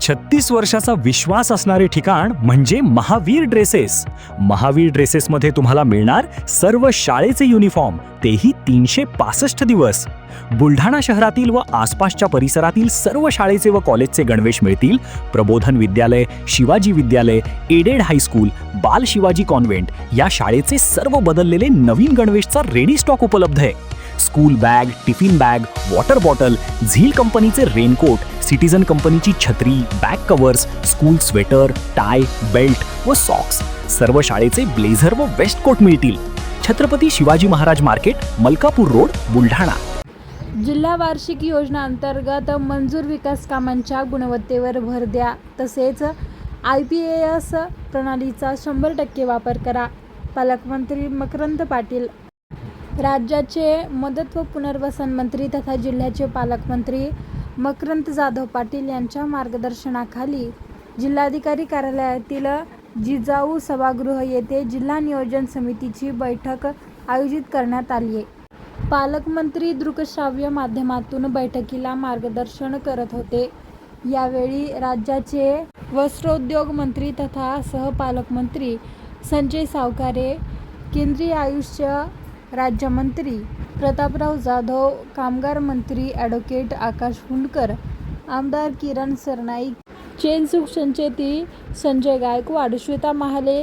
36 वर्षाचा विश्वास असणारे ठिकाण म्हणजे महावीर ड्रेसेस. महावीर ड्रेसेसमध्ये तुम्हाला मिळणार सर्व शाळेचे युनिफॉर्म, तेही 365 दिवस. बुलढाणा शहरातील व आसपासच्या परिसरातील सर्व शाळेचे व कॉलेजचे गणवेश मिळतील. प्रबोधन विद्यालय, शिवाजी विद्यालय, एडेड हायस्कूल, बाल शिवाजी कॉन्व्हेंट या शाळेचे सर्व बदललेले नवीन गणवेशचा रेडी स्टॉक उपलब्ध आहे. School bag, tiffin bag, water bottle, झील कंपनीचे रेनकोट, सिटीजन कंपनीची छत्री, back covers, school sweater, tie, belt व सॉक्स, सर्व शाळेचे ब्लेझर व वेस्ट कोट मिळतील. Chhatrapati Shivaji Maharaj market, Malkapur road, Buldhana. जिल्हा वार्षिक योजना अंतर्गत मंजूर विकास कामांच्या गुणवत्तेवर भर द्या, तसेच IPAS प्रणालीचा 100% वापर करा. पालकमंत्री मकरंद पाटील. राज्याचे मदत व पुनर्वसन मंत्री तथा जिल्ह्याचे पालकमंत्री मकरंद जाधव पाटील यांच्या मार्गदर्शनाखाली जिल्हाधिकारी कार्यालयातील जिजाऊ सभागृह येथे जिल्हा नियोजन समितीची बैठक आयोजित करण्यात आली आहे. पालकमंत्री दृकश्राव्य माध्यमातून बैठकीला मार्गदर्शन करत होते. यावेळी राज्याचे वस्त्रोद्योग मंत्री तथा सहपालकमंत्री संजय सावकारे, केंद्रीय आयुष राज्यमंत्री प्रतापराव जाधव, कामगार मंत्री ॲडव्होकेट आकाश हुंडकर, आमदार किरण सरनाईक, चेनसुख संचेती, संजय गायकवाड, श्वेता महाले,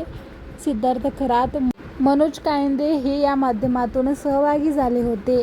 सिद्धार्थ खरात, मनोज कायंदे हे या माध्यमातून सहभागी झाले होते.